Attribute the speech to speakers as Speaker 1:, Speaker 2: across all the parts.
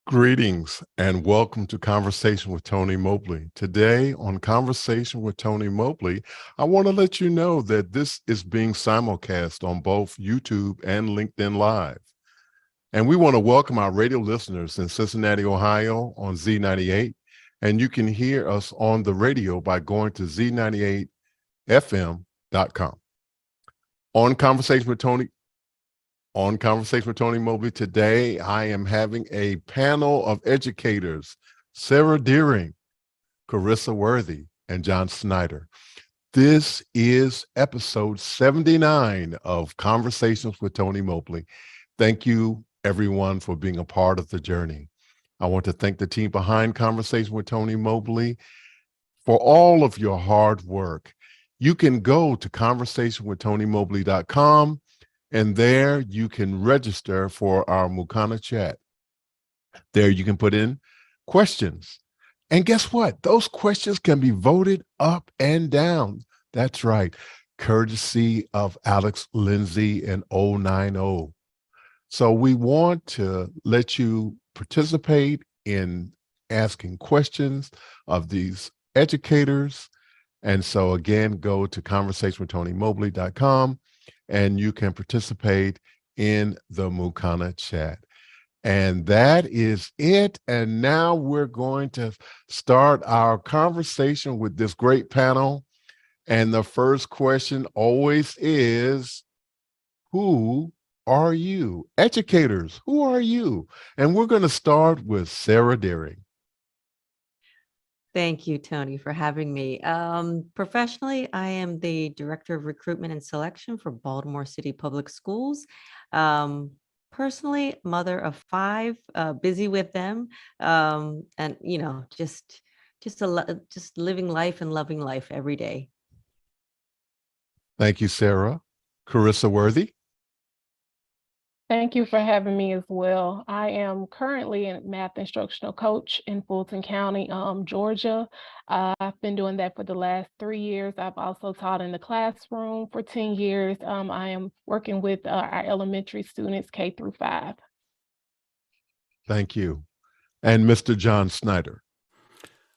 Speaker 1: Greetings and welcome to Conversation with Tony Mobley. Today on Conversation with Tony Mobley, I want to let you know that this is being simulcast on both YouTube and LinkedIn Live. And we want to welcome our radio listeners in Cincinnati, Ohio on Z98. And you can hear us on the radio by going to z98fm.com. On Conversation with Tony Mobley today, I am having a panel of educators, Sarah Deering, Carissa Worthy, and John Snyder. This is episode 79 of Conversations with Tony Mobley. Thank you, everyone, for being a part of the journey. I want to thank the team behind Conversation with Tony Mobley for all of your hard work. You can go to conversationwithtonymobley.com. And there you can register for our Mukana chat. There you can put in questions. And guess what? Those questions can be voted up and down. That's right. Courtesy of Alex Lindsay and 090. So we want to let you participate in asking questions of these educators. And so again, go to conversationwithtonymobley.com. and you can participate in the Mukana chat. And that is it. And now we're going to start our conversation with this great panel. And the first question always is, who are you? Educators, who are you? And we're going to start with Sarah Deering.
Speaker 2: Thank you, Tony, for having me. Professionally, I am the Director of Recruitment and Selection for Baltimore City Public Schools. Personally, mother of 5, busy with them, and just living life and loving life every day.
Speaker 1: Thank you, Sarah. Carissa Worthy.
Speaker 3: Thank you for having me as well. I am currently a math instructional coach in Fulton County, Georgia. I've been doing that for the last 3 years. I've also taught in the classroom for 10 years. I am working with our elementary students K through 5.
Speaker 1: Thank you. And Mr. John Snyder.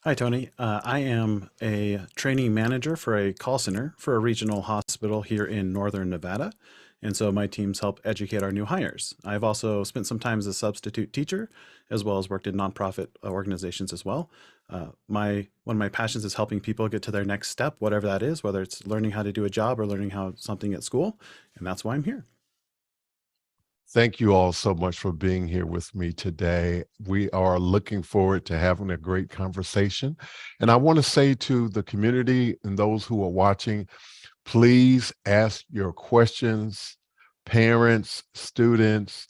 Speaker 4: Hi, Tony. I am a training manager for a call center for a regional hospital here in Northern Nevada. And so my teams help educate our new hires. I've also spent some time as a substitute teacher, as well as worked in nonprofit organizations as well. One of my passions is helping people get to their next step, whatever that is, whether it's learning how to do a job or learning how something at school. And that's why I'm here.
Speaker 1: Thank you all so much for being here with me today. We are looking forward to having a great conversation. And I want to say to the community and those who are watching, please ask your questions, parents, students,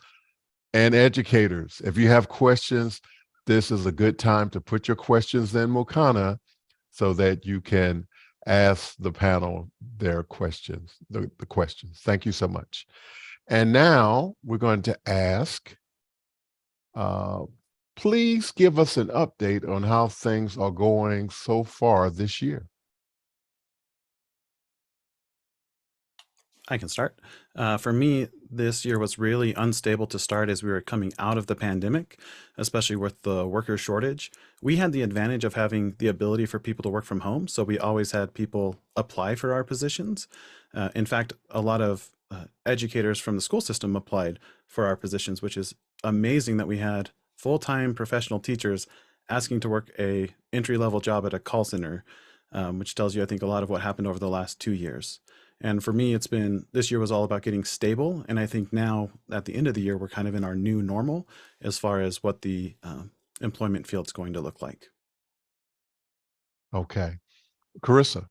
Speaker 1: and educators. If you have questions, this is a good time to put your questions in Mukana so that you can ask the panel their questions, the questions. Thank you so much. And now we're going to ask, please give us an update on how things are going so far this year.
Speaker 4: I can start. For me, this year was really unstable to start as we were coming out of the pandemic, especially with the worker shortage. We had the advantage of having the ability for people to work from home, so we always had people apply for our positions. In fact, a lot of educators from the school system applied for our positions, which is amazing that we had full-time professional teachers asking to work a entry-level job at a call center, which tells you, I think, a lot of what happened over the last 2 years. And for me, this year was all about getting stable. And I think now at the end of the year, we're kind of in our new normal as far as what the employment field's going to look like.
Speaker 1: Okay. Carissa.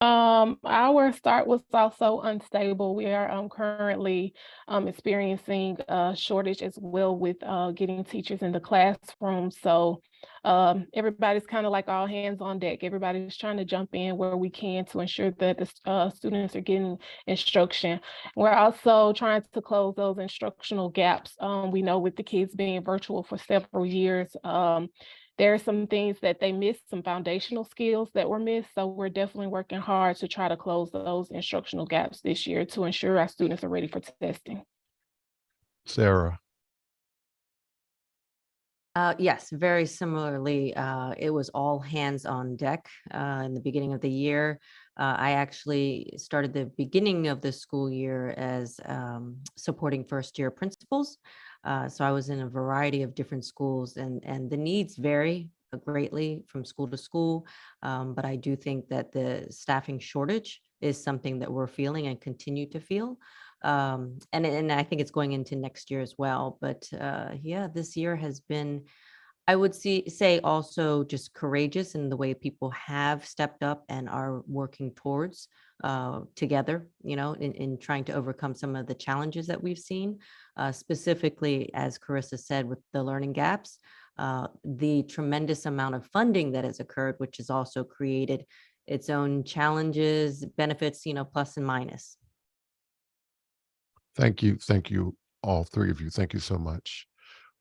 Speaker 3: Our start was also unstable. We are currently experiencing a shortage as well with getting teachers in the classroom. So everybody's kind of like all hands on deck. Everybody's trying to jump in where we can to ensure that the students are getting instruction. We're also trying to close those instructional gaps. We know with the kids being virtual for several years, there are some things that they missed, some foundational skills that were missed. So we're definitely working hard to try to close those instructional gaps this year to ensure our students are ready for testing.
Speaker 1: Sarah.
Speaker 2: Yes, very similarly. It was all hands on deck in the beginning of the year. I actually started the beginning of the school year as supporting first year principals. So I was in a variety of different schools, and the needs vary greatly from school to school. But I do think that the staffing shortage is something that we're feeling and continue to feel. And I think it's going into next year as well. But yeah, this year has been, I would say also just courageous in the way people have stepped up and are working towards together, in trying to overcome some of the challenges that we've seen, specifically, as Carissa said, with the learning gaps, the tremendous amount of funding that has occurred, which has also created its own challenges, benefits, plus and minus.
Speaker 1: Thank you. Thank you, all three of you. Thank you so much.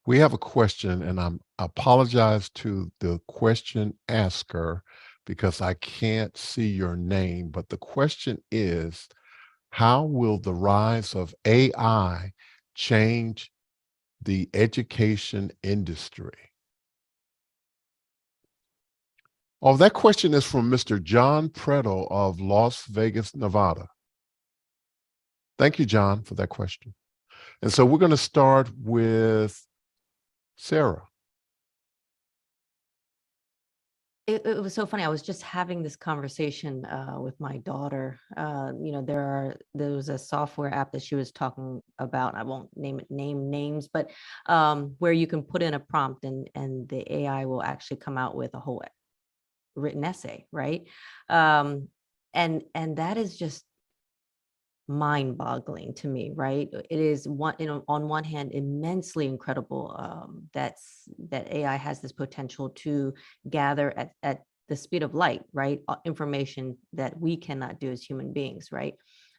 Speaker 1: We have a question, and I apologize to the question asker because I can't see your name, but the question is, how will the rise of AI change the education industry? Oh, that question is from Mr. John Preto of Las Vegas, Nevada. Thank you, John, for that question. And so we're going to start with Sarah.
Speaker 2: It was so funny. I was just having this conversation with my daughter. There was a software app that she was talking about. I won't name names, but where you can put in a prompt and the AI will actually come out with a whole written essay, right? And that is just mind-boggling to me, right? It is on one hand immensely incredible that AI has this potential to gather at the speed of light, right? Information that we cannot do as human beings, right?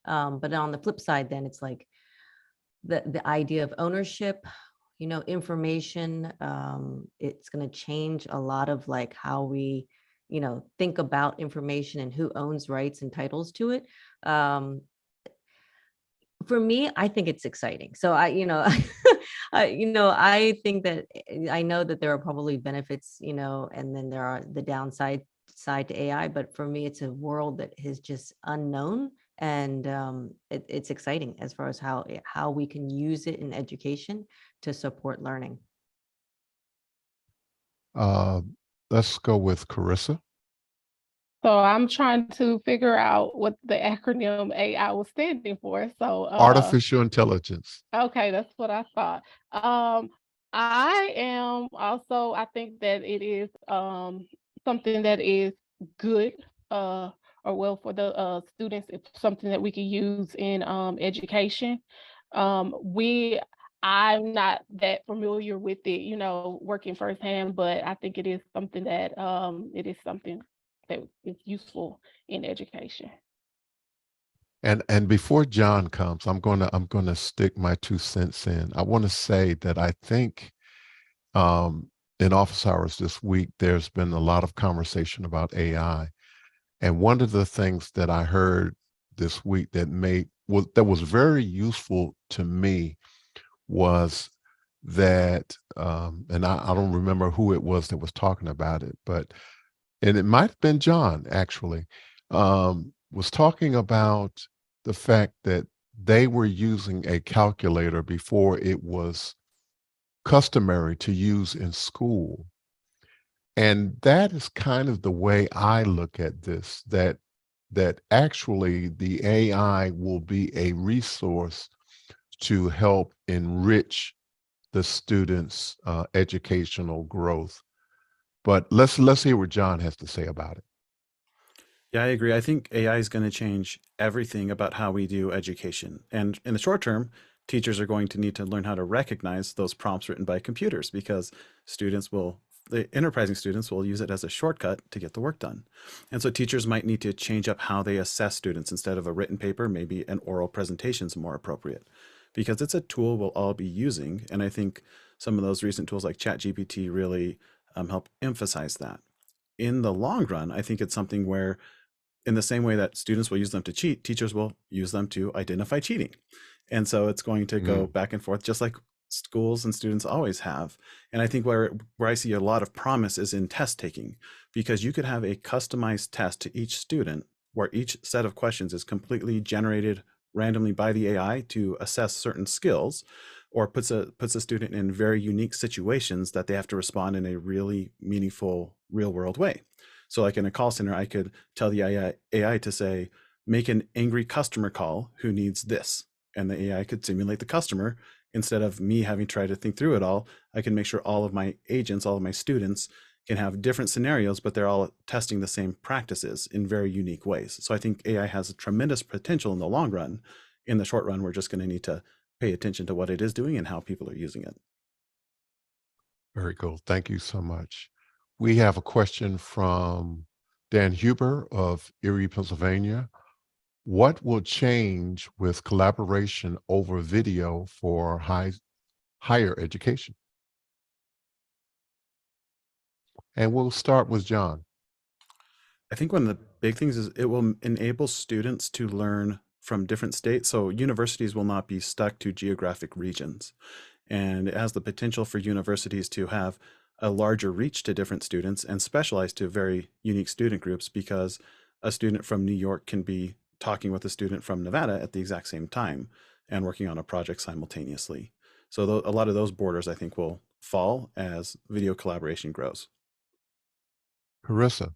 Speaker 2: But on the flip side, then it's like the idea of ownership, information. It's going to change a lot of like how we, think about information and who owns rights and titles to it. For me, I think it's exciting. So I think that I know that there are probably benefits, and then there are the downside to AI. But for me, it's a world that is just unknown, and it's exciting as far as how we can use it in education to support learning.
Speaker 1: Let's go with Carissa.
Speaker 3: So I'm trying to figure out what the acronym AI was standing for. So
Speaker 1: Artificial intelligence.
Speaker 3: okay, that's what I thought. I am also, I think that it is something that is good or well for the students. It's something that we can use in education. I'm not that familiar with it, working firsthand, but I think it is something that is useful in education.
Speaker 1: And before John comes, I'm gonna stick my 2 cents in. I want to say that I think in office hours this week, there's been a lot of conversation about AI. And one of the things that I heard this week that was very useful to me was that, and I don't remember who it was that was talking about it, and it might have been John actually, was talking about the fact that they were using a calculator before it was customary to use in school. And that is kind of the way I look at this, that actually the AI will be a resource to help enrich the students' educational growth. But let's hear what John has to say about it.
Speaker 4: Yeah, I agree. I think AI is going to change everything about how we do education. And in the short term, teachers are going to need to learn how to recognize those prompts written by computers because the enterprising students will use it as a shortcut to get the work done. And so teachers might need to change up how they assess students. Instead of a written paper, maybe an oral presentation is more appropriate because it's a tool we'll all be using. And I think some of those recent tools like ChatGPT really help emphasize that. In the long run, I think it's something where in the same way that students will use them to cheat, teachers will use them to identify cheating. And so it's going to go back and forth, just like schools and students always have. And I think where I see a lot of promise is in test taking, because you could have a customized test to each student where each set of questions is completely generated randomly by the AI to assess certain skills, or puts a student in very unique situations that they have to respond in a really meaningful real world way. So like in a call center, I could tell the AI to say, make an angry customer call who needs this. And the AI could simulate the customer. Instead of me having tried to think through it all, I can make sure all of my agents, all of my students can have different scenarios, but they're all testing the same practices in very unique ways. So I think AI has a tremendous potential in the long run. In the short run, we're just going to need to pay attention to what it is doing and how people are using it.
Speaker 1: Very cool. Thank you so much. We have a question from Dan Huber of Erie, Pennsylvania. What will change with collaboration over video for higher education? And we'll start with John.
Speaker 4: I think one of the big things is it will enable students to learn from different states. So universities will not be stuck to geographic regions. And it has the potential for universities to have a larger reach to different students and specialize to very unique student groups, because a student from New York can be talking with a student from Nevada at the exact same time and working on a project simultaneously. So a lot of those borders, I think, will fall as video collaboration grows.
Speaker 1: Carissa.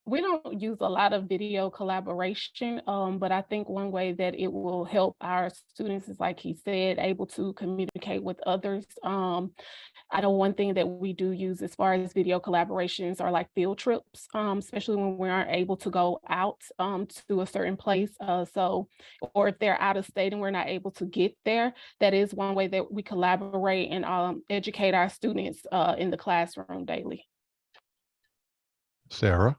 Speaker 3: We don't use a lot of video collaboration, but I think one way that it will help our students is, like he said, able to communicate with others. I know one thing that we do use as far as video collaborations are like field trips, especially when we aren't able to go out to a certain place. Or if they're out of state and we're not able to get there, that is one way that we collaborate and educate our students in the classroom daily.
Speaker 1: Sarah.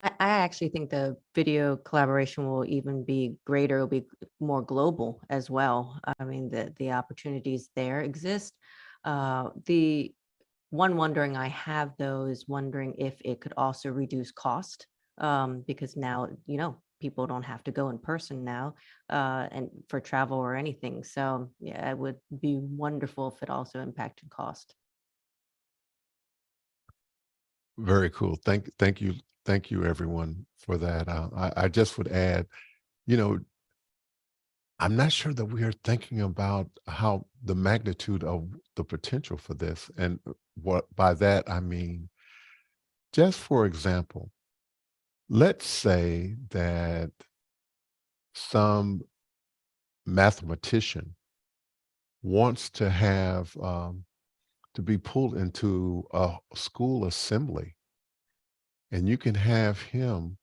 Speaker 2: I actually think the video collaboration will even be greater, it'll be more global as well. I mean, the opportunities there exist. The one wondering I have though is wondering if it could also reduce cost, because now, people don't have to go in person now, and for travel or anything. So yeah, it would be wonderful if it also impacted cost.
Speaker 1: Very cool. Thank you, everyone, for that. I just would add, you know, I'm not sure that we are thinking about how the magnitude of the potential for this. And what by that I mean, just for example, let's say that some mathematician wants to have to be pulled into a school assembly, and you can have him,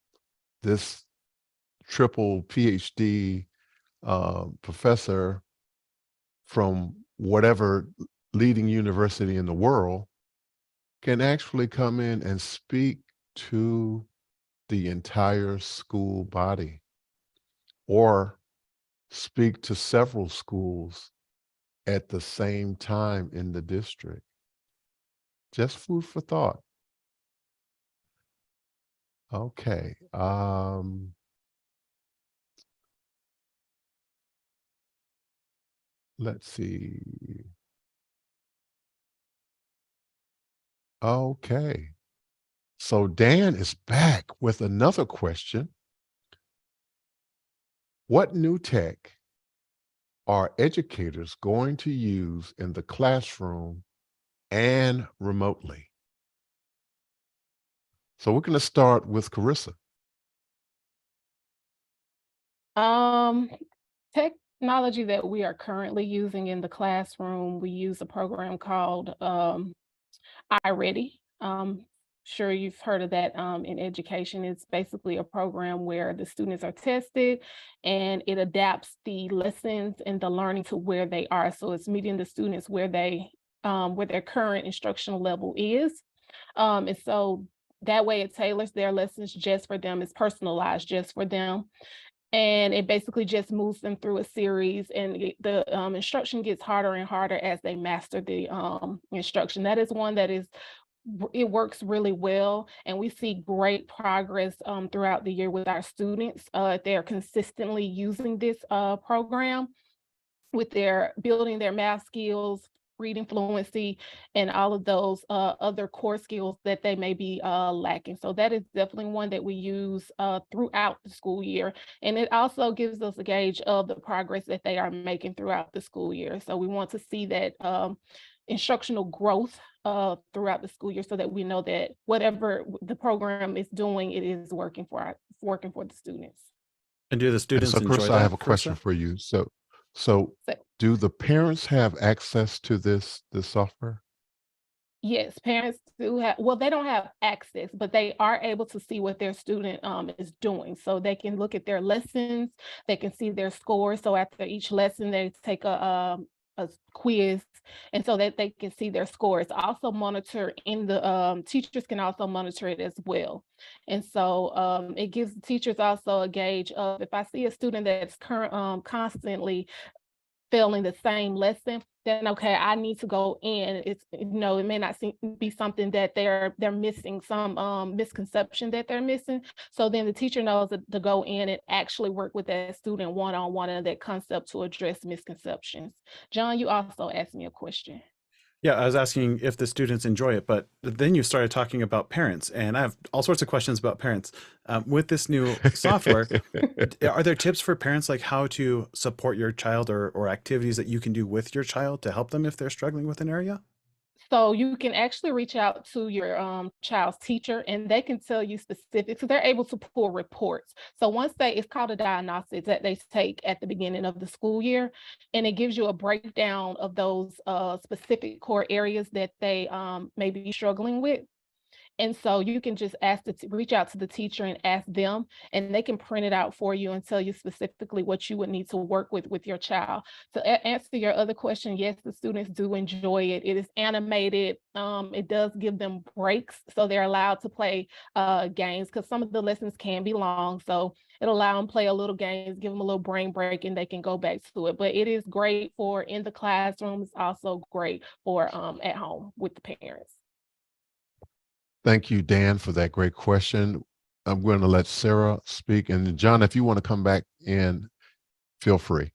Speaker 1: this triple PhD professor from whatever leading university in the world, can actually come in and speak to the entire school body, or speak to several schools at the same time in the district. Just food for thought. Okay. Let's see. Okay. So Dan is back with another question. What new tech are educators going to use in the classroom and remotely? So we're going to start with Carissa.
Speaker 3: Technology that we are currently using in the classroom, we use a program called iReady. Sure you've heard of that in education. It's basically a program where the students are tested and it adapts the lessons and the learning to where they are. So it's meeting the students where their current instructional level is. And so that way it tailors their lessons just for them. It's personalized just for them. And it basically just moves them through a series, and the instruction gets harder and harder as they master the instruction. That is one that is it works really well, and we see great progress throughout the year with our students. They're consistently using this program with their building their math skills, reading fluency, and all of those other core skills that they may be lacking. So that is definitely one that we use throughout the school year. And it also gives us a gauge of the progress that they are making throughout the school year. So we want to see that instructional growth throughout the school year so that we know that whatever the program is doing, it is working for the students.
Speaker 4: And do the
Speaker 1: And
Speaker 4: students
Speaker 1: so,
Speaker 4: enjoy
Speaker 1: Carissa, I
Speaker 4: that,
Speaker 1: have a question
Speaker 4: Carissa?
Speaker 1: for you. So
Speaker 3: So
Speaker 1: do the parents have access to this software?
Speaker 3: yes, parents do have, well, they don't have access, but they are able to see what their student is doing. So they can look at their lessons, they can see their scores. So after each lesson, they take a quiz, and so that they can see their scores. Also monitor in the teachers can also monitor it as well. And so it gives the teachers also a gauge of if I see a student that's constantly failing the same lesson, then okay, I need to go in. It's, you know, it may not be something that they're missing, some misconception that they're missing. So then the teacher knows to go in and actually work with that student one-on-one on that concept to address misconceptions. John, you also asked me a question.
Speaker 4: Yeah, I was asking if the students enjoy it, but then you started talking about parents, and I have all sorts of questions about parents. With this new software, are there tips for parents like how to support your child or activities that you can do with your child to help them if they're struggling with an area?
Speaker 3: So you can actually reach out to your child's teacher and they can tell you specifics. So they're able to pull reports. So once it's called a diagnostic that they take at the beginning of the school year, and it gives you a breakdown of those specific core areas that they may be struggling with. And so you can just reach out to the teacher and ask them, and they can print it out for you and tell you specifically what you would need to work with your child. To answer your other question, yes, the students do enjoy it. It is animated. It does give them breaks, so they're allowed to play games because some of the lessons can be long. So it'll allow them play a little games, give them a little brain break, and they can go back to it. But it is great for in the classroom. It's also great for at home with the parents.
Speaker 1: Thank you, Dan, for that great question. I'm going to let Sarah speak. And John, if you want to come back in, feel free.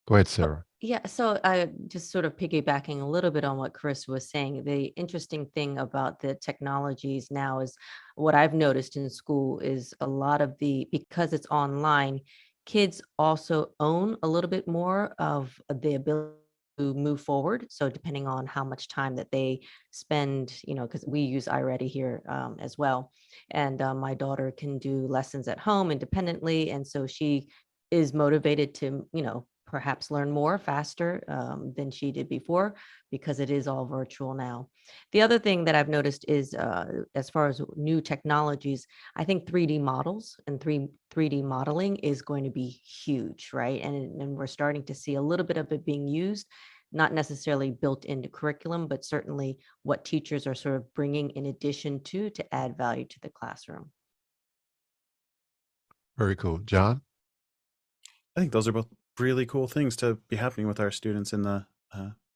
Speaker 1: Go ahead, Sarah.
Speaker 2: Yeah, so I just sort of piggybacking a little bit on what Chris was saying. The interesting thing about the technologies now is what I've noticed in school is a lot of because it's online, kids also own a little bit more of the ability to move forward. So depending on how much time that they spend, because we use iReady here as well. And my daughter can do lessons at home independently. And so she is motivated to, perhaps learn more faster than she did before because it is all virtual now. The other thing that I've noticed is as far as new technologies, I think 3D models and 3D modeling is going to be huge, right? And we're starting to see a little bit of it being used, not necessarily built into curriculum, but certainly what teachers are sort of bringing in addition to add value to the classroom.
Speaker 1: Very cool. John?
Speaker 4: I think those are both really cool things to be happening with our students in the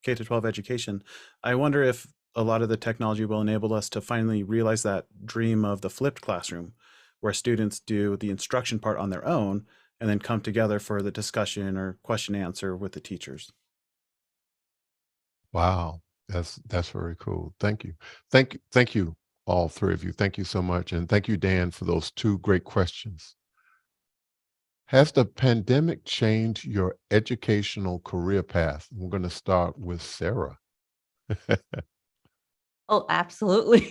Speaker 4: K-12 education. I wonder if a lot of the technology will enable us to finally realize that dream of the flipped classroom, where students do the instruction part on their own and then come together for the discussion or question answer with the teachers.
Speaker 1: Wow. That's very cool. Thank you. Thank you, all three of you. Thank you so much. And thank you, Dan, for those two great questions. Has the pandemic changed your educational career path? We're going to start with Sarah.
Speaker 2: Oh, absolutely.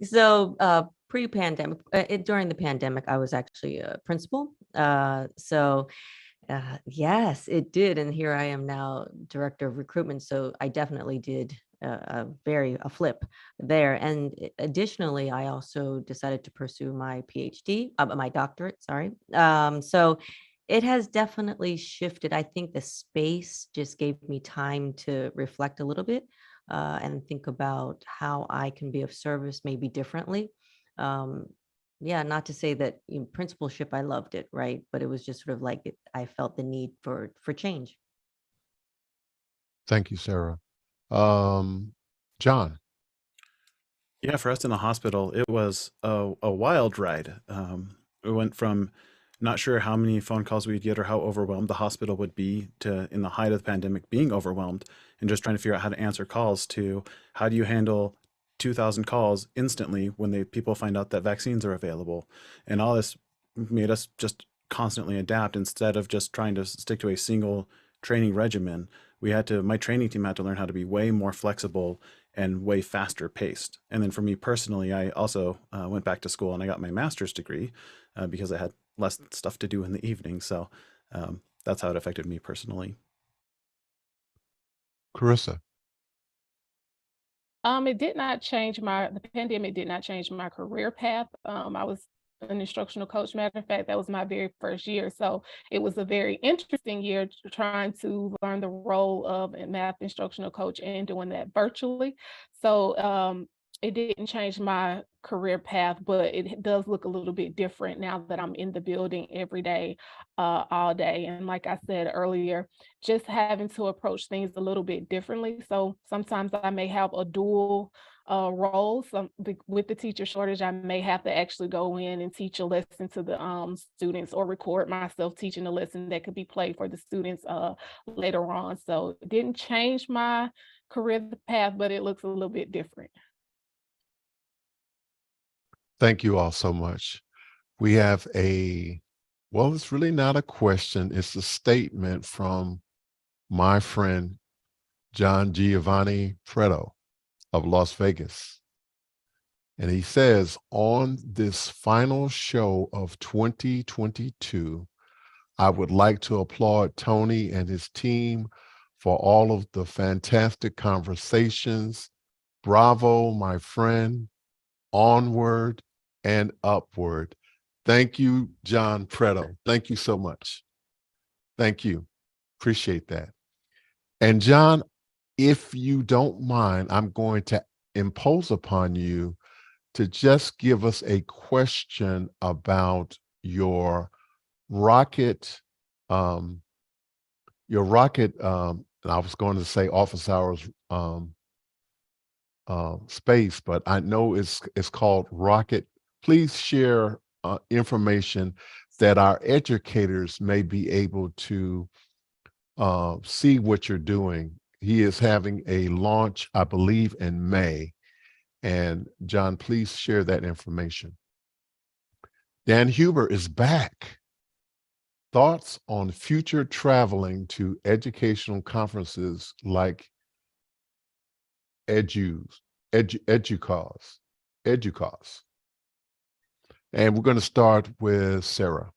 Speaker 2: So pre-pandemic, during the pandemic, I was actually a principal. Yes, it did. And here I am now, director of recruitment. So I definitely did a flip there. And additionally, I also decided to pursue my PhD, my doctorate, sorry. So it has definitely shifted. I think the space just gave me time to reflect a little bit and think about how I can be of service maybe differently. Um, yeah, not to say that principalship, I loved it, right? But it was just sort of like I felt the need for change.
Speaker 1: Thank you, Sarah. Um, John.
Speaker 4: Yeah, for us in the hospital, it was a wild ride. We went from not sure how many phone calls we'd get or how overwhelmed the hospital would be to, in the height of the pandemic, being overwhelmed and just trying to figure out how to answer calls to how do you handle 2,000 calls instantly when people find out that vaccines are available. And all this made us just constantly adapt instead of just trying to stick to a single training regimen. My training team had to learn how to be way more flexible and way faster paced. And then for me personally, I also went back to school and I got my master's degree because I had less stuff to do in the evening. So that's how it affected me personally.
Speaker 1: Carissa.
Speaker 3: The pandemic did not change my career path. I was an instructional coach. Matter of fact, that was my very first year. So it was a very interesting year trying to learn the role of a math instructional coach and doing that virtually. So it didn't change my career path, but it does look a little bit different now that I'm in the building every day, all day. And like I said earlier, just having to approach things a little bit differently. So sometimes I may have a dual role. With the teacher shortage, I may have to actually go in and teach a lesson to the students or record myself teaching a lesson that could be played for the students later on. So it didn't change my career path, but it looks a little bit different.
Speaker 1: Thank you all so much. We have well, it's really not a question. It's a statement from my friend, John Giovanni Preto of Las Vegas. And he says, on this final show of 2022, I would like to applaud Tony and his team for all of the fantastic conversations. Bravo, my friend. Onward and upward. Thank you, John Preto. Thank you so much. Thank you. Appreciate that. And John, if you don't mind, I'm going to impose upon you to just give us a question about your rocket, and I was going to say office hours space, but I know it's called Rocket. Please share information that our educators may be able to see what you're doing. He is having a launch, I believe, in May. And John, please share that information. Dan Huber is back. Thoughts on future traveling to educational conferences like EDUCAUSE. And we're going to start with Sarah.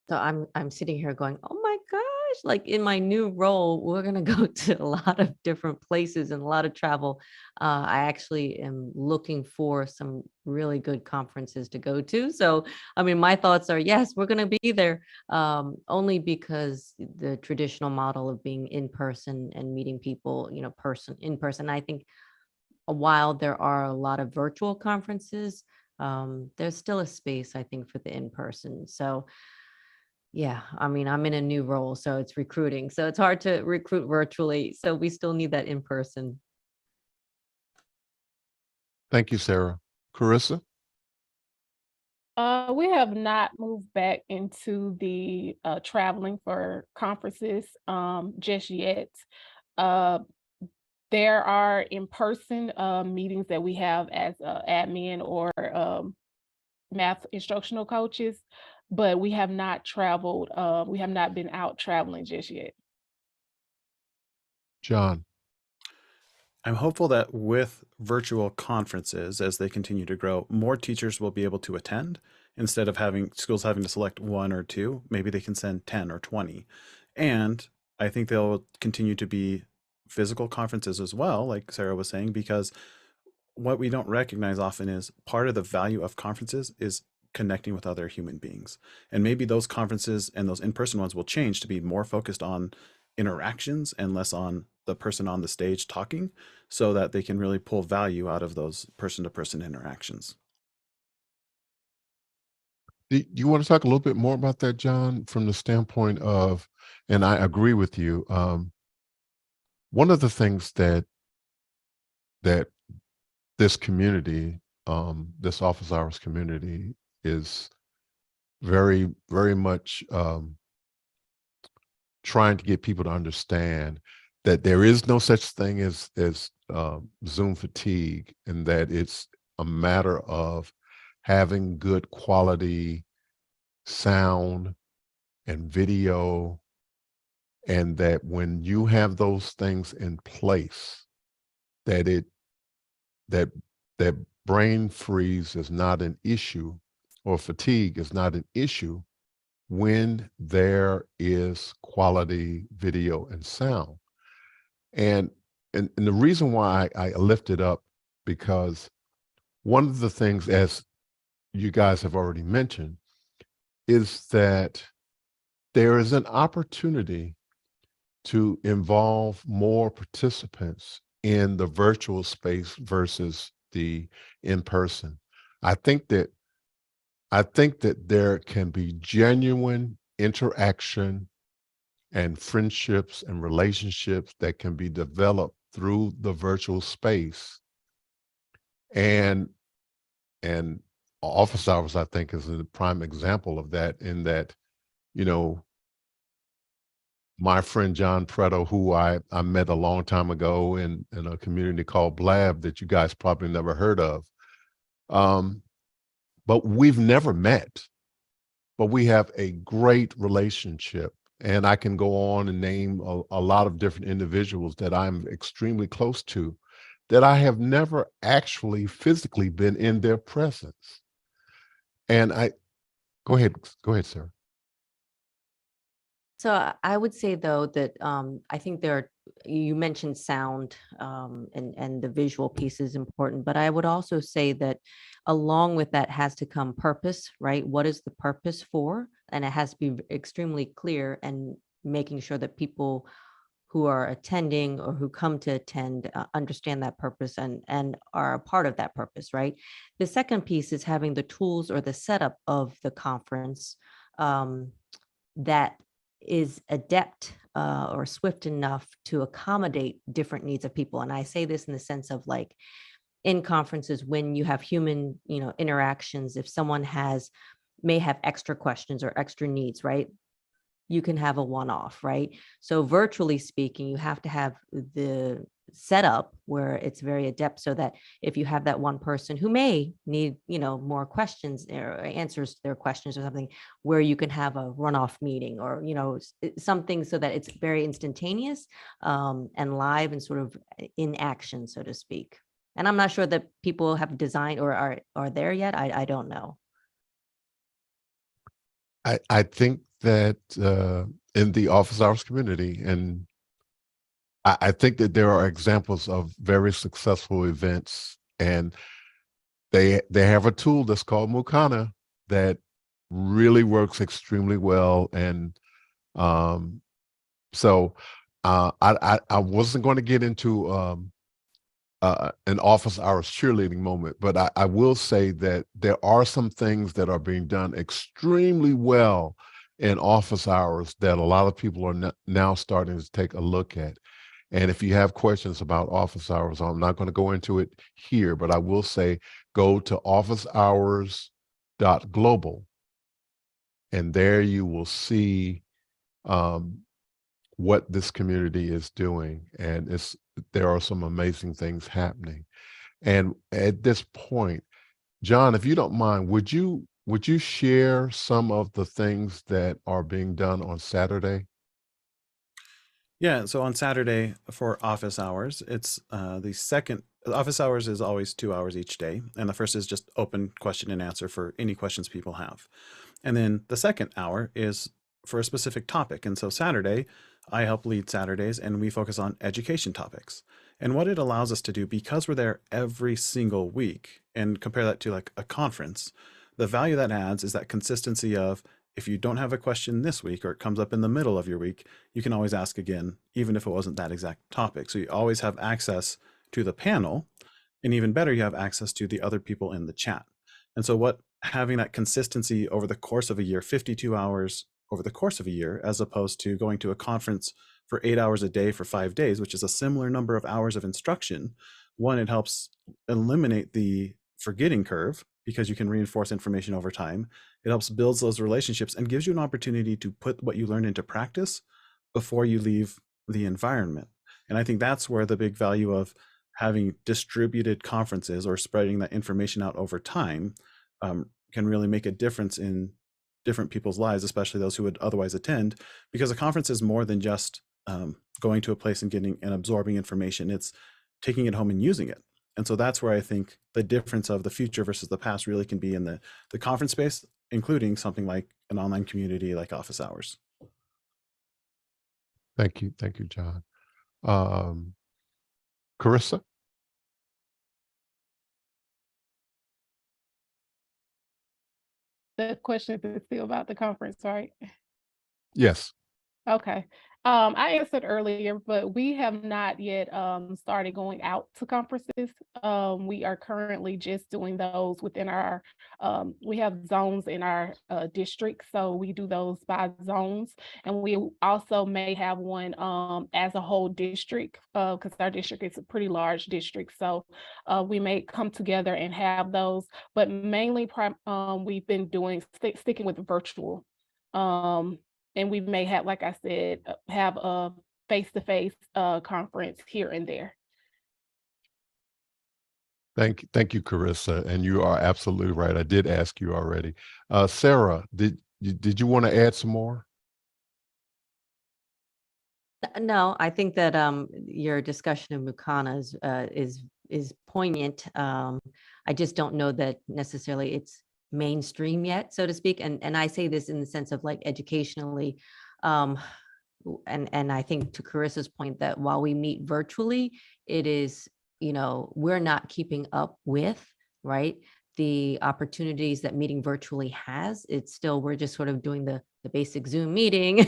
Speaker 2: So I'm sitting here going, oh my gosh, like in my new role, we're gonna go to a lot of different places and a lot of travel. I actually am looking for some really good conferences to go to. So, I mean, my thoughts are, yes, we're gonna be there, only because the traditional model of being in person and meeting people, in person. I think while there are a lot of virtual conferences, there's still a space, I think, for the in person. So yeah, I mean, I'm in a new role, so it's recruiting. So it's hard to recruit virtually. So we still need that in person.
Speaker 1: Thank you, Sarah. Carissa?
Speaker 3: We have not moved back into the traveling for conferences just yet. Uh, there are in-person meetings that we have as admin or math instructional coaches, but we have not traveled. We have not been out traveling just yet.
Speaker 1: John?
Speaker 4: I'm hopeful that with virtual conferences, as they continue to grow, more teachers will be able to attend instead of having schools having to select one or two. Maybe they can send 10 or 20. And I think they'll continue to be physical conferences as well, like Sarah was saying, because what we don't recognize often is part of the value of conferences is connecting with other human beings. And maybe those conferences and those in-person ones will change to be more focused on interactions and less on the person on the stage talking, so that they can really pull value out of those person-to-person interactions.
Speaker 1: Do you want to talk a little bit more about that, John, from the standpoint of, and I agree with you, one of the things that this community, this office hours community, is very, very much trying to get people to understand that there is no such thing as Zoom fatigue, and that it's a matter of having good quality sound and video, and that when you have those things in place, that that that brain freeze is not an issue, or fatigue is not an issue, when there is quality video and sound. And the reason why I lift it up, because one of the things, as you guys have already mentioned, is that there is an opportunity to involve more participants in the virtual space versus the in-person. I think that there can be genuine interaction and friendships and relationships that can be developed through the virtual space. And office hours, I think, is a prime example of that, in that, you know, my friend John Preto, who I met a long time ago in a community called Blab that you guys probably never heard of. But we've never met, but we have a great relationship. And I can go on and name a lot of different individuals that I'm extremely close to, that I have never actually physically been in their presence. And go ahead, sir.
Speaker 2: So I would say, though, that I think you mentioned sound, and the visual piece is important, but I would also say that along with that has to come purpose, right? What is the purpose for? And it has to be extremely clear, and making sure that people who are attending or who come to attend understand that purpose and are a part of that purpose, right? The second piece is having the tools or the setup of the conference that is adept or swift enough to accommodate different needs of people. And I say this in the sense of, like, in conferences, when you have human, interactions, if someone may have extra questions or extra needs, right? You can have a one-off, right? So virtually speaking, you have to have the setup where it's very adept, so that if you have that one person who may need, more questions or answers to their questions or something, where you can have a runoff meeting, or, something so that it's very instantaneous and live and sort of in action, so to speak. And I'm not sure that people have designed or are there yet. I don't know.
Speaker 1: I think that in the office hours community, and I think that there are examples of very successful events, and they have a tool that's called Mukana that really works extremely well. And so I wasn't going to get into an office hours cheerleading moment, but I will say that there are some things that are being done extremely well in office hours that a lot of people are now starting to take a look at. And if you have questions about office hours, I'm not going to go into it here, but I will say go to officehours.global, and there you will see what this community is doing. And there are some amazing things happening. And at this point, John, if you don't mind, would you share some of the things that are being done on Saturday?
Speaker 4: Yeah, so on Saturday for office hours, it's the second. Office hours is always 2 hours each day, and the first is just open question and answer for any questions people have. And then the second hour is for a specific topic. And so Saturday, I help lead Saturdays, and we focus on education topics. And what it allows us to do, because we're there every single week, and compare that to like a conference, the value that adds is that consistency of, if you don't have a question this week or it comes up in the middle of your week, you can always ask again, even if it wasn't that exact topic. So you always have access to the panel, and even better, you have access to the other people in the chat. And so what having that consistency over the course of a year, 52 hours over the course of a year, as opposed to going to a conference for 8 hours a day for 5 days, which is a similar number of hours of instruction, one, it helps eliminate the forgetting curve because you can reinforce information over time. It helps build those relationships and gives you an opportunity to put what you learned into practice before you leave the environment. And I think that's where the big value of having distributed conferences or spreading that information out over time can really make a difference in different people's lives, especially those who would otherwise attend, because a conference is more than just going to a place and getting and absorbing information. It's taking it home and using it. And so that's where I think the difference of the future versus the past really can be in the conference space, including something like an online community like office hours.
Speaker 1: Thank you, John. Carissa?
Speaker 3: The question is still about the conference, right?
Speaker 1: Yes.
Speaker 3: Okay. I answered earlier, but we have not yet started going out to conferences. We are currently just doing those within our, we have zones in our district, so we do those by zones. And we also may have one as a whole district, because our district is a pretty large district. So we may come together and have those, but mainly we've been doing, sticking with virtual. And we may have, like I said, have a face-to-face conference here and there.
Speaker 1: Thank you, Carissa. And you are absolutely right. I did ask you already. Sarah, did you want to add some more?
Speaker 2: No, I think that your discussion of Mukana is poignant. I just don't know that necessarily it's mainstream yet, so to speak. And I say this in the sense of like educationally, and I think to Carissa's point that while we meet virtually, it is, we're not keeping up with, right, the opportunities that meeting virtually has. It's still, we're just sort of doing the basic Zoom meeting,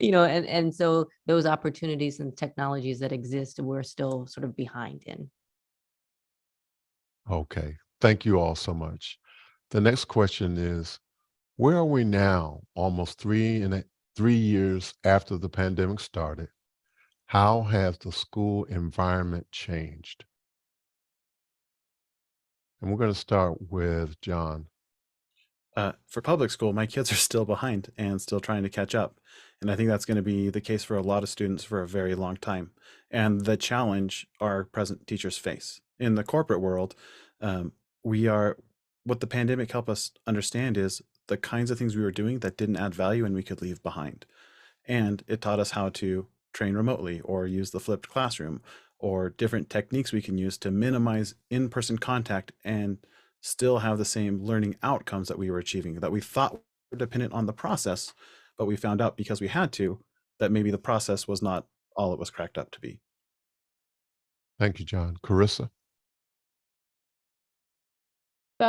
Speaker 2: and so those opportunities and technologies that exist, we're still sort of behind in.
Speaker 1: Okay. Thank you all so much. The next question is, where are we now, almost 3 years after the pandemic started? How has the school environment changed? And we're going to start with John.
Speaker 4: For public school, my kids are still behind and still trying to catch up. And I think that's going to be the case for a lot of students for a very long time. And the challenge our present teachers face. In the corporate world, what the pandemic helped us understand is the kinds of things we were doing that didn't add value and we could leave behind. And it taught us how to train remotely or use the flipped classroom or different techniques we can use to minimize in-person contact and still have the same learning outcomes that we were achieving, that we thought were dependent on the process, but we found out because we had to, that maybe the process was not all it was cracked up to be.
Speaker 1: Thank you, John. Carissa?
Speaker 3: So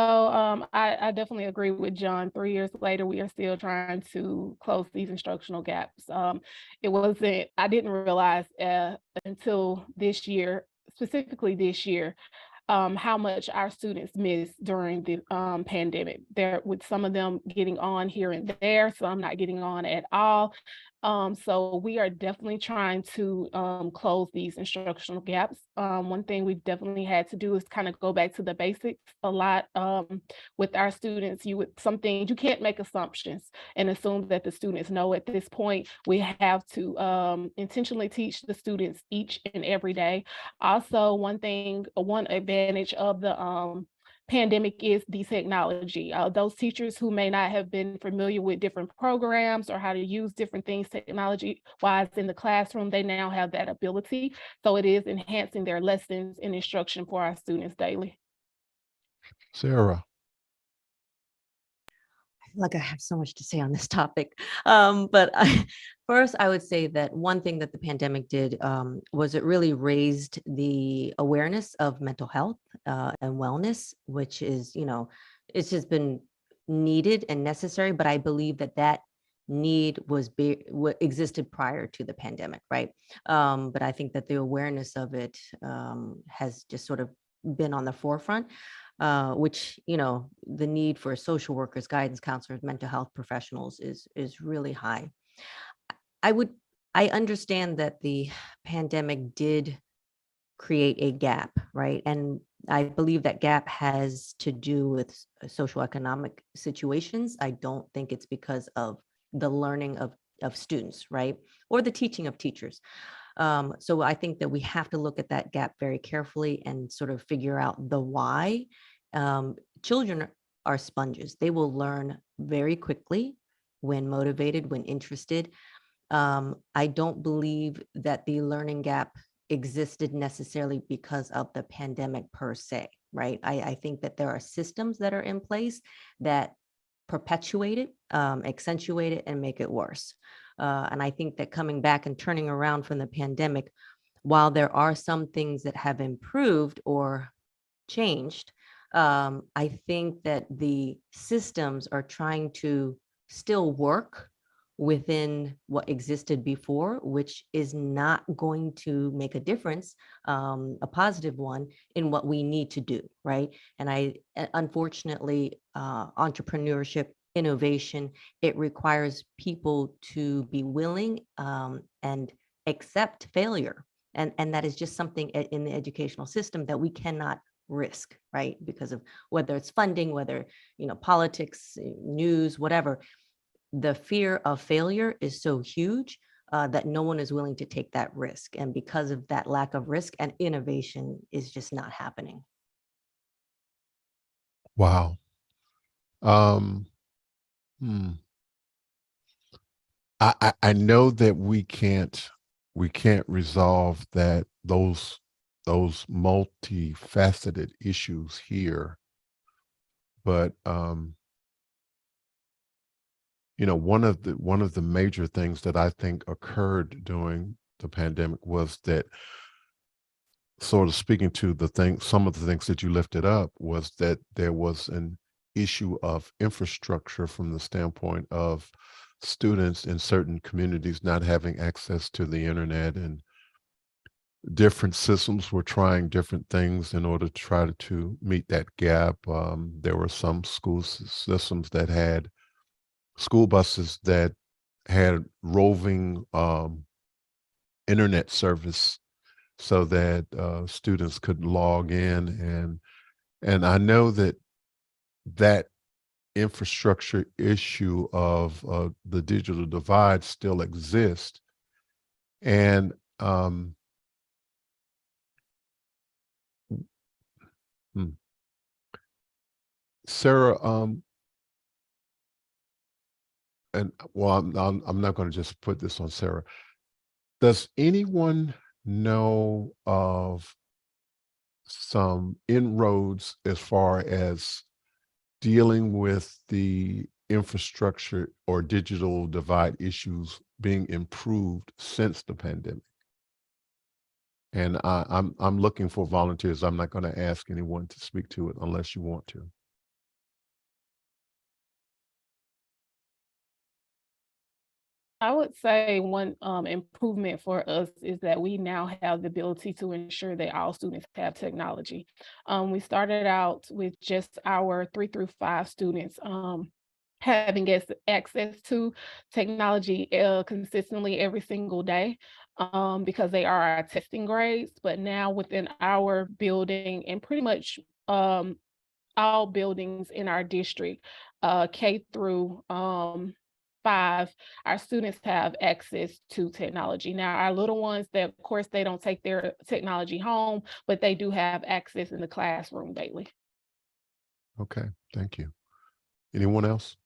Speaker 3: I definitely agree with John. 3 years later, we are still trying to close these instructional gaps. I didn't realize until this year, specifically this year, how much our students missed during the pandemic. There, with some of them getting on here and there, some not getting on at all. So we are definitely trying to close these instructional gaps. One thing we've definitely had to do is kind of go back to the basics a lot with our students. Some things you can't make assumptions and assume that the students know at this point. We have to intentionally teach the students each and every day. Also, one advantage of the pandemic is the technology. Those teachers who may not have been familiar with different programs or how to use different things technology-wise in the classroom, they now have that ability. So it is enhancing their lessons and instruction for our students daily.
Speaker 1: Sarah?
Speaker 2: Like I have so much to say on this topic. First, I would say that one thing that the pandemic did was it really raised the awareness of mental health and wellness, which is, it's just been needed and necessary. But I believe that need what existed prior to the pandemic, right? But I think that the awareness of it has just sort of been on the forefront. Which, the need for social workers, guidance counselors, mental health professionals is really high. I would I understand that the pandemic did create a gap, right? And I believe that gap has to do with socioeconomic situations. I don't think it's because of the learning of students, right? Or the teaching of teachers. So I think that we have to look at that gap very carefully and sort of figure out the why. Children are sponges. They will learn very quickly when motivated, when interested. I don't believe that the learning gap existed necessarily because of the pandemic per se, right? I think that there are systems that are in place that perpetuate it, accentuate it, and make it worse. And I think that coming back and turning around from the pandemic, while there are some things that have improved or changed, I think that the systems are trying to still work within what existed before, which is not going to make a difference, a positive one, in what we need to do, right? And unfortunately, entrepreneurship, innovation, it requires people to be willing and accept failure. And that is just something in the educational system that we cannot risk, right? Because of whether it's funding, whether, politics, news, whatever, the fear of failure is so huge that no one is willing to take that risk. And because of that lack of risk, and innovation is just not happening.
Speaker 1: Wow. Um, hmm. I know that we can't resolve those multifaceted issues here, but one of the major things that I think occurred during the pandemic was that, sort of speaking to some of the things that you lifted up, was that there was an issue of infrastructure from the standpoint of students in certain communities not having access to the internet, and different systems were trying different things in order to try to meet that gap. There were some systems that had school buses that had roving internet service so that students could log in, and I know that infrastructure issue of the digital divide still exists. And hmm, Sarah, and well, I'm not going to just put this on Sarah. Does anyone know of some inroads as far as dealing with the infrastructure or digital divide issues being improved since the pandemic? And I'm looking for volunteers. I'm not going to ask anyone to speak to it unless you want to.
Speaker 3: I would say one improvement for us is that we now have the ability to ensure that all students have technology. We started out with just our 3 through 5 students having access to technology consistently every single day because they are our testing grades. But now within our building and pretty much all buildings in our district, K through 5, our students have access to technology. Now, our little ones, that of course they don't take their technology home, but they do have access in the classroom daily.
Speaker 1: Okay, thank you. Anyone else?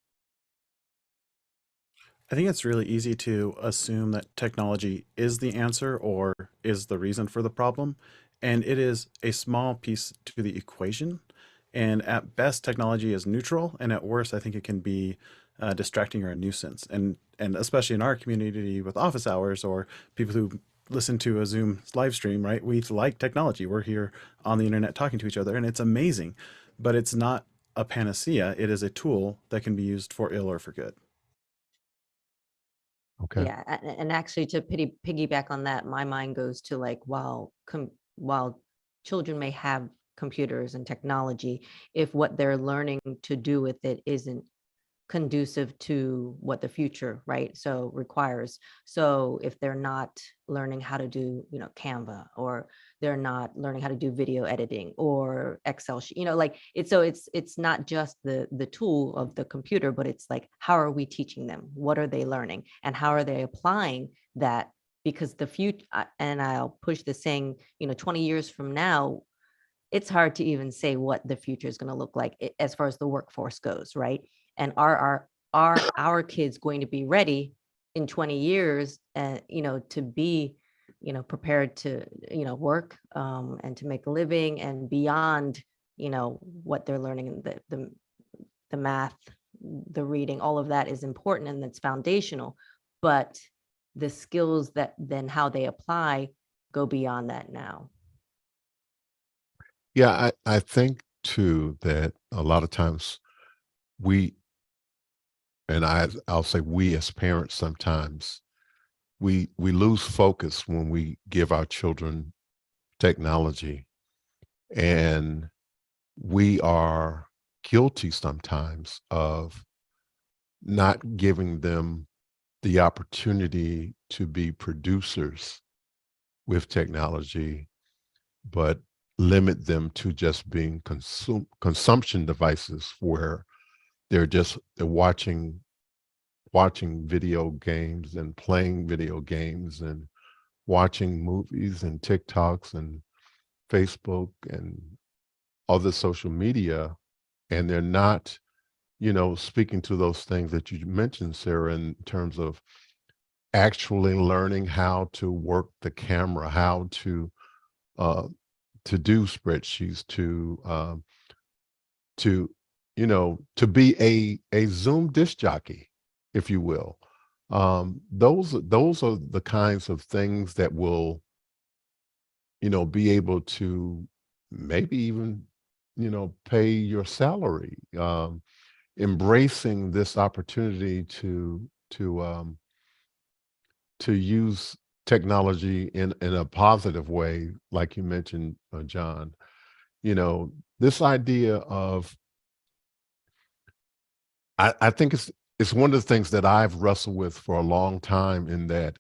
Speaker 4: I think it's really easy to assume that technology is the answer or is the reason for the problem. And it is a small piece to the equation. And at best, technology is neutral. And at worst, I think it can be distracting or a nuisance. And especially in our community with office hours or people who listen to a Zoom live stream, right? We like technology. We're here on the internet talking to each other, and it's amazing. But it's not a panacea. It is a tool that can be used for ill or for good.
Speaker 1: Okay.
Speaker 2: Yeah, and actually to piggyback on that, my mind goes to like while children may have computers and technology, if what they're learning to do with it isn't conducive to what the future, right? So requires. So if they're not learning how to do, Canva, or they're not learning how to do video editing or Excel sheet, like it's not just the tool of the computer, but it's like, how are we teaching them? What are they learning? And how are they applying that? Because the future, and I'll push the saying, 20 years from now, it's hard to even say what the future is going to look like as far as the workforce goes, right? And are our kids going to be ready in 20 years, to be, prepared to, work, and to make a living, and beyond, what they're learning in the math, the reading, all of that is important and that's foundational. But the skills that then how they apply go beyond that now.
Speaker 1: Yeah, I think too that a lot of times we, and I'll say we as parents sometimes, we lose focus when we give our children technology, and we are guilty sometimes of not giving them the opportunity to be producers with technology, but limit them to just being consumption devices where they're watching video games and playing video games and watching movies and TikToks and Facebook and other social media, and they're not, speaking to those things that you mentioned, Sarah, in terms of actually learning how to work the camera, how uh, to do spreadsheets, to to be a Zoom disc jockey, if you will. Those are the kinds of things that will, be able to maybe even, pay your salary. Embracing this opportunity to use technology in a positive way, like you mentioned, John. This idea of, I think it's one of the things that I've wrestled with for a long time, in that,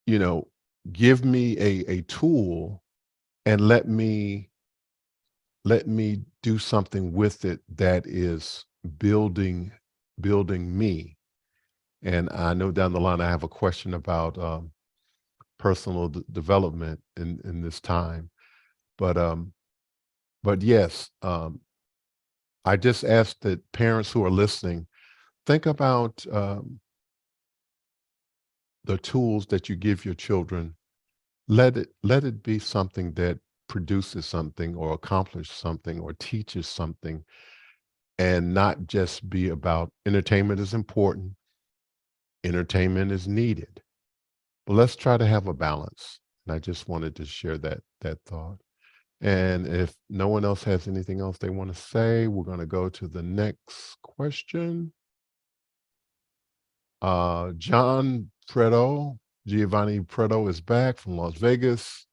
Speaker 1: you know, give me a tool and let me do something with it that is building me. And I know down the line I have a question about personal development in this time, but yes, I just ask that parents who are listening think about the tools that you give your children. Let it be something that produces something or accomplishes something or teaches something, and not just be about entertainment. Is important, entertainment is needed, but let's try to have a balance. And I just wanted to share that thought. And if no one else has anything else they want to say, we're going to go to the next question. John Giovanni Preto is back from Las Vegas.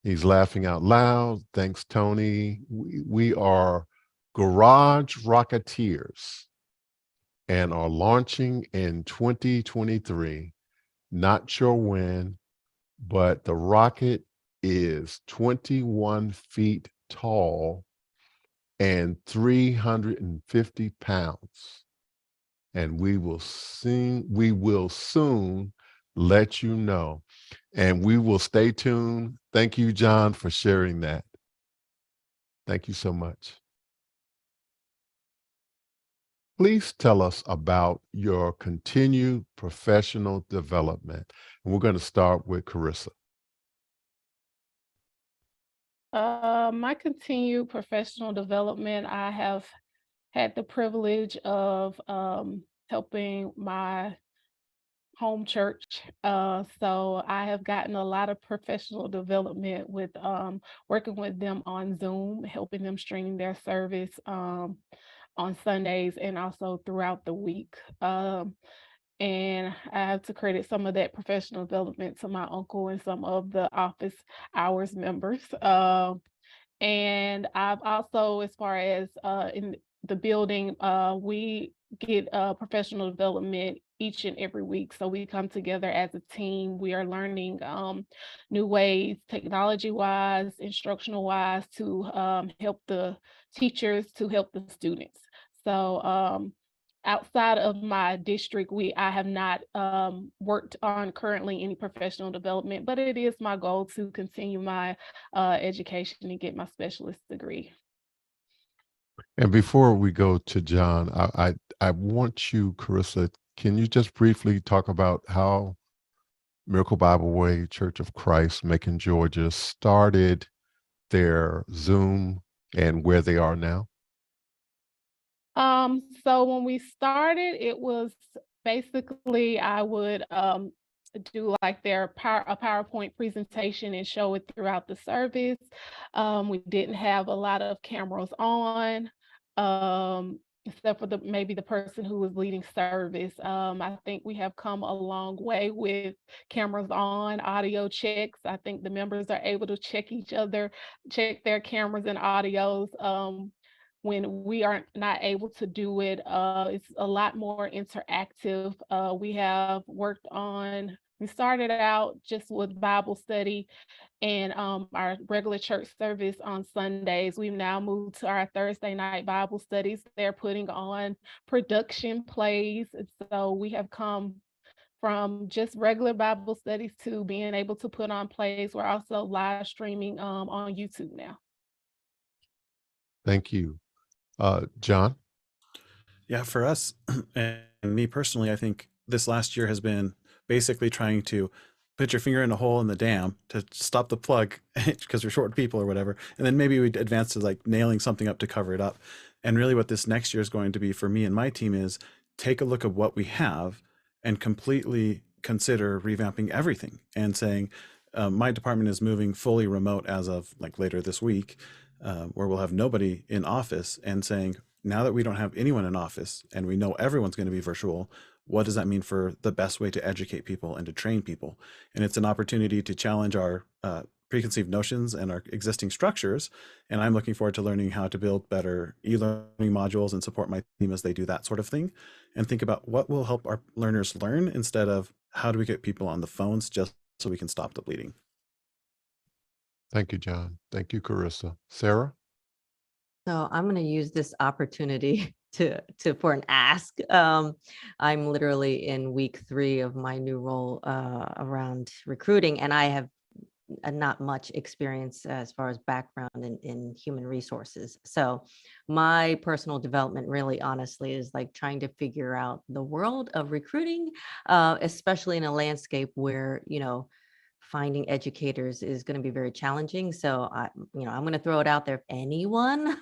Speaker 1: He's laughing out loud. Thanks, Tony. We are Garage Rocketeers and are launching in 2023. Not sure when, but the rocket is 21 feet tall and 350 pounds. And we will soon let you know. And we will stay tuned. Thank you, John, for sharing that. Thank you so much. Please tell us about your continued professional development. And we're going to start with Carissa.
Speaker 3: My continued professional development, I have had the privilege of helping my home church. So I have gotten a lot of professional development with working with them on Zoom, helping them stream their service on Sundays and also throughout the week. And I have to credit some of that professional development to my uncle and some of the office hours members. And I've also, as far as in the building, we get professional development each and every week. So we come together as a team. We are learning new ways, technology-wise, instructional-wise, to help the teachers, to help the students. So outside of my district, I have not worked on currently any professional development, but it is my goal to continue my education and get my specialist degree.
Speaker 1: And before we go to John, I want you, Carissa, can you just briefly talk about how Miracle Bible Way Church of Christ, Macon, Georgia, started their Zoom and where they are now?
Speaker 3: So when we started, it was basically I would do like a PowerPoint presentation and show it throughout the service. We didn't have a lot of cameras on, except for maybe the person who was leading service. I think we have come a long way with cameras on, audio checks. I think the members are able to check each other, check their cameras and audios. When we are not able to do it, it's a lot more interactive. We started out just with Bible study and our regular church service on Sundays. We've now moved to our Thursday night Bible studies. They're putting on production plays. So we have come from just regular Bible studies to being able to put on plays. We're also live streaming on YouTube now.
Speaker 1: Thank you. John?
Speaker 4: Yeah, for us and me personally, I think this last year has been basically trying to put your finger in a hole in the dam to stop the plug because we're short people or whatever. And then maybe we advance to like nailing something up to cover it up. And really what this next year is going to be for me and my team is take a look at what we have and completely consider revamping everything and saying, my department is moving fully remote as of like later this week, where we'll have nobody in office, and saying, now that we don't have anyone in office and we know everyone's going to be virtual, what does that mean for the best way to educate people and to train people? And it's an opportunity to challenge our preconceived notions and our existing structures. And I'm looking forward to learning how to build better e-learning modules and support my team as they do that sort of thing, and think about what will help our learners learn instead of how do we get people on the phones just so we can stop the bleeding.
Speaker 1: Thank you, John. Thank you, Carissa. Sarah?
Speaker 2: So I'm going to use this opportunity for an ask. I'm literally in week 3 of my new role around recruiting, and I have not much experience as far as background in human resources. So my personal development really honestly is like trying to figure out the world of recruiting, especially in a landscape where, finding educators is going to be very challenging. So I'm going to throw it out there. If anyone,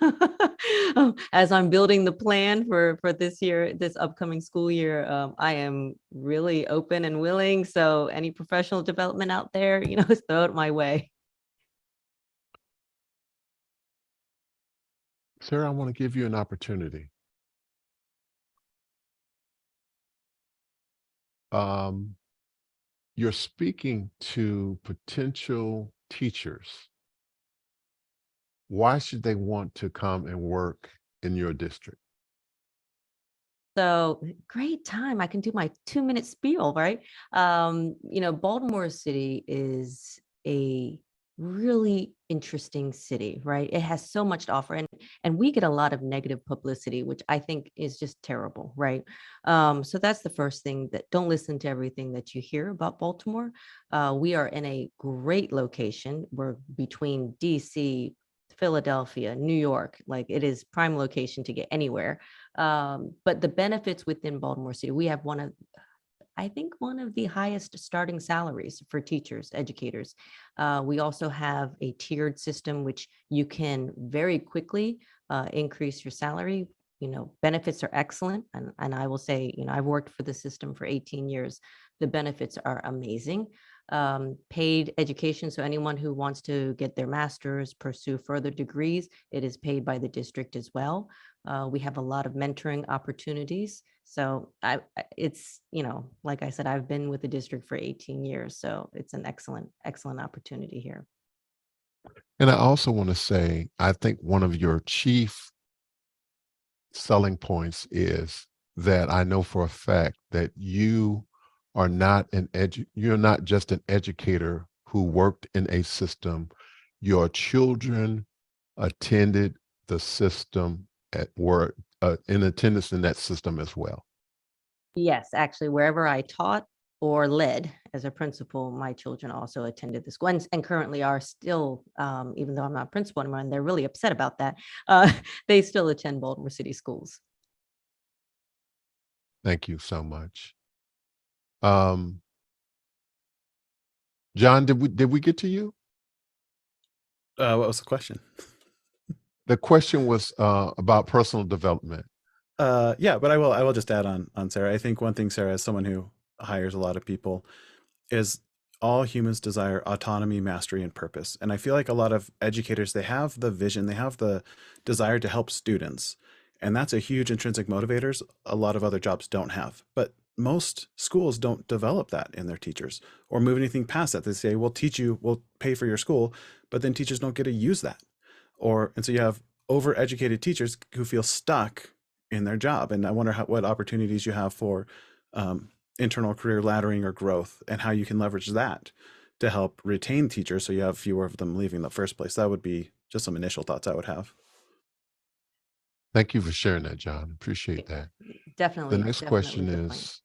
Speaker 2: as I'm building the plan for this year, this upcoming school year, I am really open and willing. So any professional development out there, throw it my way.
Speaker 1: Sarah, I want to give you an opportunity. You're speaking to potential teachers. Why should they want to come and work in your district?
Speaker 2: So great time. I can do my 2-minute spiel, right? Baltimore City is a really interesting city, right? It has so much to offer, and we get a lot of negative publicity, which I think is just terrible, right? So that's the first thing, that don't listen to everything that you hear about Baltimore. We are in a great location. We're between DC, Philadelphia, New York. Like, it is prime location to get anywhere. But the benefits within Baltimore City, we have one of the highest starting salaries for teachers, educators. We also have a tiered system, which you can very quickly increase your salary. Benefits are excellent. And I will say, I've worked for the system for 18 years. The benefits are amazing. Paid education. So anyone who wants to get their master's, pursue further degrees, it is paid by the district as well. We have a lot of mentoring opportunities. So it's, like I said, I've been with the district for 18 years. So it's an excellent, excellent opportunity here.
Speaker 1: And I also want to say, I think one of your chief selling points is that I know for a fact that you are not you're not just an educator who worked in a system. Your children attended the system at work, in attendance in that system as well.
Speaker 2: Yes, actually, wherever I taught or led as a principal, my children also attended the school and currently are still, even though I'm not principal anymore, and they're really upset about that, they still attend Baltimore City schools.
Speaker 1: Thank you so much. Um, John, did we get to you?
Speaker 4: What was the question?
Speaker 1: The question was about personal development.
Speaker 4: Yeah, but I will just add on Sarah. I think one thing, Sarah, as someone who hires a lot of people, is all humans desire autonomy, mastery, and purpose. And I feel like a lot of educators, they have the vision, they have the desire to help students. And that's a huge intrinsic motivators a lot of other jobs don't have. But most schools don't develop that in their teachers or move anything past that. They say, we'll teach you, we'll pay for your school, but then teachers don't get to use that. And so you have overeducated teachers who feel stuck in their job. And I wonder what opportunities you have for internal career laddering or growth and how you can leverage that to help retain teachers so you have fewer of them leaving in the first place. That would be just some initial thoughts I would have.
Speaker 1: Thank you for sharing that, John. Appreciate that.
Speaker 2: Definitely.
Speaker 1: The next
Speaker 2: definitely
Speaker 1: question
Speaker 2: good point.
Speaker 1: is,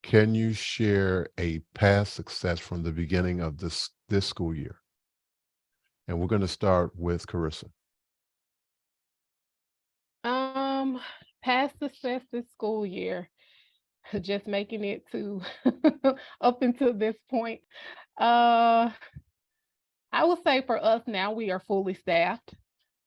Speaker 1: can you share a past success from the beginning of this school year? And we're going to start with Carissa.
Speaker 3: Past success this school year, just making it to up until this point. Uh, I would say for us now, we are fully staffed.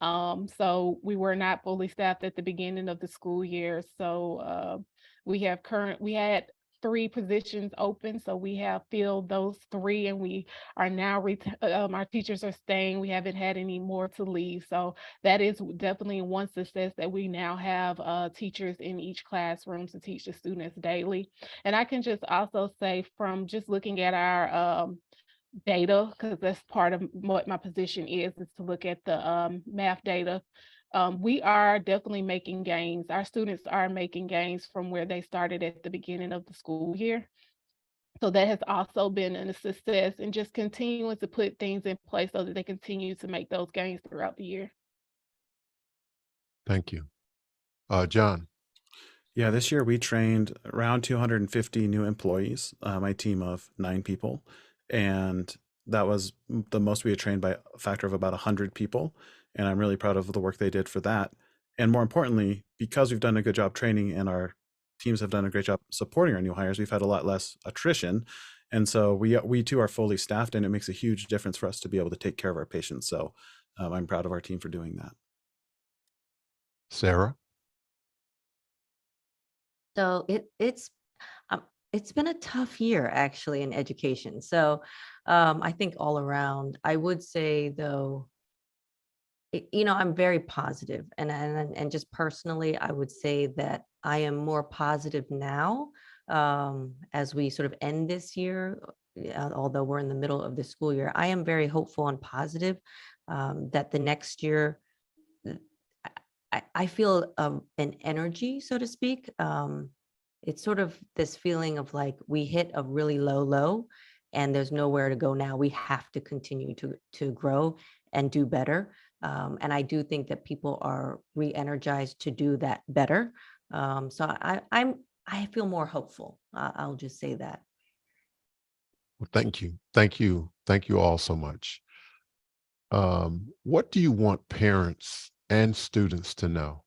Speaker 3: So we were not fully staffed at the beginning of the school year. So we had 3 positions open. So we have filled those 3 and we are now, our teachers are staying. We haven't had any more to leave. So that is definitely one success that we now have teachers in each classroom to teach the students daily. And I can just also say from just looking at our data, because that's part of what my position is to look at the math data. We are definitely making gains. Our students are making gains from where they started at the beginning of the school year. So that has also been a success, and just continuing to put things in place so that they continue to make those gains throughout the year.
Speaker 1: Thank you. John.
Speaker 4: Yeah, this year we trained around 250 new employees, my team of 9 people. And that was the most we had trained by a factor of about 100 people. And I'm really proud of the work they did for that. And more importantly, because we've done a good job training and our teams have done a great job supporting our new hires, we've had a lot less attrition. And so we too are fully staffed, and it makes a huge difference for us to be able to take care of our patients. So I'm proud of our team for doing that.
Speaker 1: Sarah.
Speaker 2: So it's been a tough year actually in education. So I think all around, I would say though, I'm very positive, and just personally, I would say that I am more positive now as we sort of end this year. Although we're in the middle of the school year, I am very hopeful and positive that the next year, I feel an energy, so to speak. It's sort of this feeling of like we hit a really low, and there's nowhere to go now. We have to continue to grow and do better. And I do think that people are re-energized to do that better. So I feel more hopeful. I'll just say that.
Speaker 1: Well, thank you. Thank you. Thank you all so much. What do you want parents and students to know?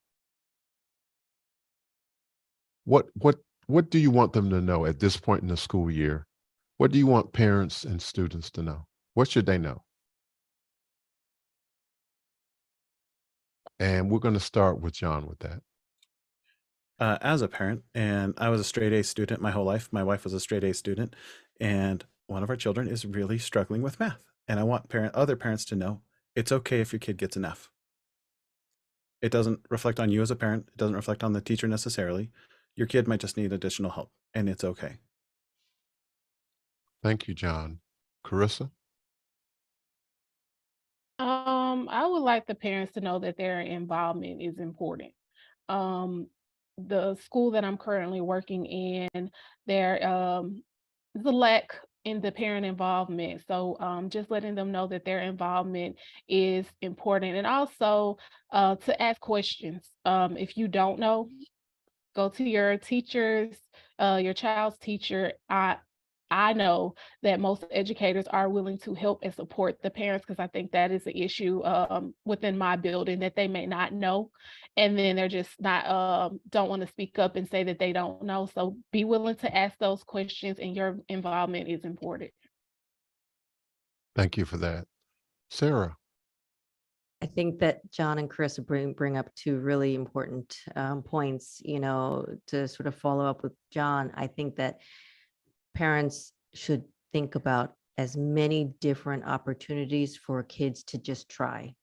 Speaker 1: What do you want them to know at this point in the school year? What do you want parents and students to know? What should they know? And we're going to start with John with that.
Speaker 4: As a parent, and I was a straight A student my whole life. My wife was a straight A student, and one of our children is really struggling with math. And I want other parents to know it's okay if your kid gets an F. It doesn't reflect on you as a parent. It doesn't reflect on the teacher necessarily. Your kid might just need additional help, and it's okay.
Speaker 1: Thank you, John. Carissa?
Speaker 3: I would like the parents to know that their involvement is important. Um, the school that I'm currently working in, there is a lack in the parent involvement. So just letting them know that their involvement is important, and also to ask questions. If you don't know, go to your teachers, your child's teacher. I know that most educators are willing to help and support the parents, because I think that is an issue within my building, that they may not know, and then they're just not don't want to speak up and say that they don't know. So be willing to ask those questions, and your involvement is important.
Speaker 1: Thank you for that. Sarah.
Speaker 2: I think that John and Chris bring up two really important points. To sort of follow up with John, I think that parents should think about as many different opportunities for kids to just try,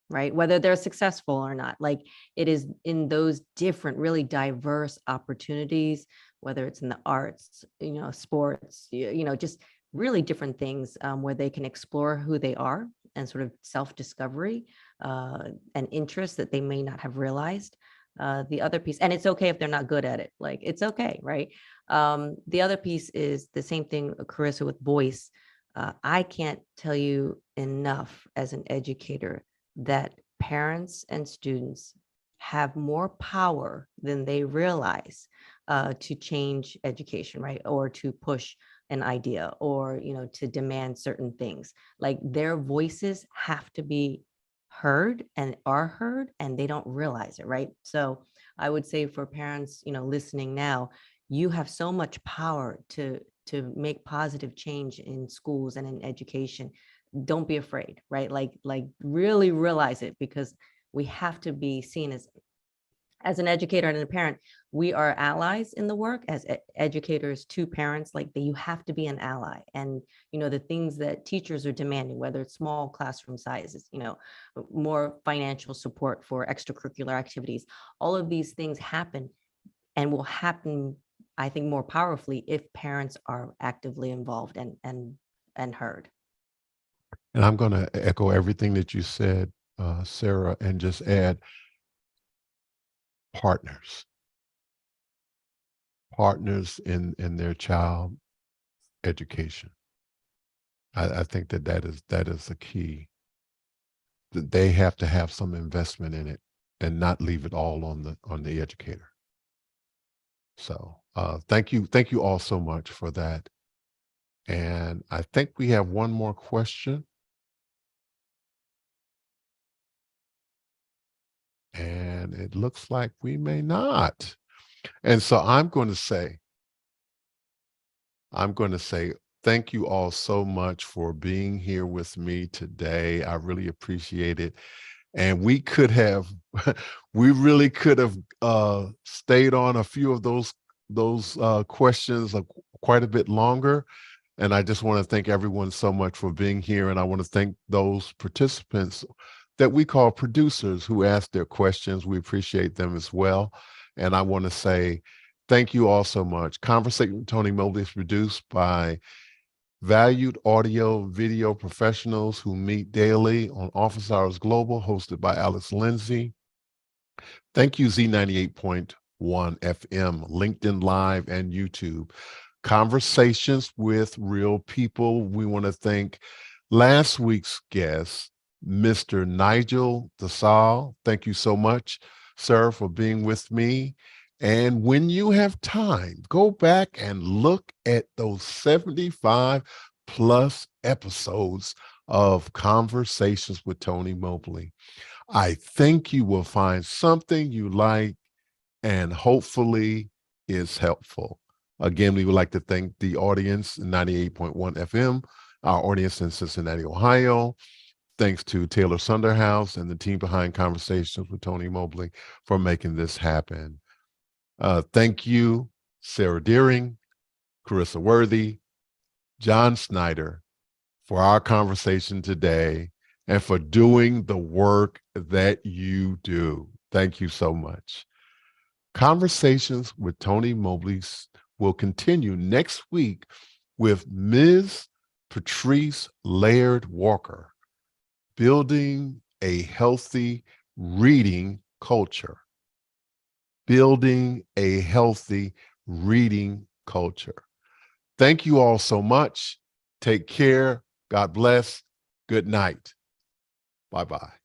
Speaker 2: right? Whether they're successful or not. Like, it is in those different, really diverse opportunities, whether it's in the arts, sports, just really different things where they can explore who they are and sort of self-discovery and interests that they may not have realized. The other piece, and it's okay if they're not good at it, like, it's okay, right? The other piece is the same thing, Carissa, with voice. I can't tell you enough as an educator that parents and students have more power than they realize to change education, right? Or to push an idea, or, to demand certain things. Like, their voices have to be heard and are heard, and they don't realize it, right? So I would say for parents, listening now, you have so much power to make positive change in schools and in education. Don't be afraid, right? Like really realize it, because we have to be seen as an educator and a parent. We are allies in the work as educators to parents. Like, you have to be an ally. And the things that teachers are demanding, whether it's small classroom sizes, more financial support for extracurricular activities, all of these things happen, and will happen, I think, more powerfully if parents are actively involved and heard.
Speaker 1: And I'm going to echo everything that you said, Sarah, and just add partners in their child education. I think that is the key. That they have to have some investment in it and not leave it all on the educator. So thank you all so much for that. And I think we have one more question. And it looks like we may not. And so I'm going to say thank you all so much for being here with me today. I really appreciate it. And we could have, we really could have stayed on a few of those questions quite a bit longer. And I just want to thank everyone so much for being here. And I want to thank those participants that we call producers who asked their questions. We appreciate them as well. And I want to say thank you all so much. Conversation with Tony Mobley is produced by valued audio video professionals who meet daily on Office Hours Global, hosted by Alex Lindsay. Thank you, Z98.1 FM, LinkedIn Live, and YouTube. Conversations with Real People. We want to thank last week's guest, Mr. Nigel DeSalle. Thank you so much, sir, for being with me. And when you have time, go back and look at those 75 plus episodes of Conversations with Tony Mobley. I think you will find something you like and hopefully is helpful. Again, we would like to thank the audience in 98.1 FM, our audience in Cincinnati, Ohio. Thanks to Taylor Sunderhouse and the team behind Conversations with Tony Mobley for making this happen. Thank you, Sarah Deering, Carissa Worthy, John Snyder, for our conversation today and for doing the work that you do. Thank you so much. Conversations with Tony Mobley will continue next week with Ms. Patrice Laird Walker, building a healthy reading culture. building a healthy reading culture. Thank you all so much. Take care. God bless. Good night. Bye-bye.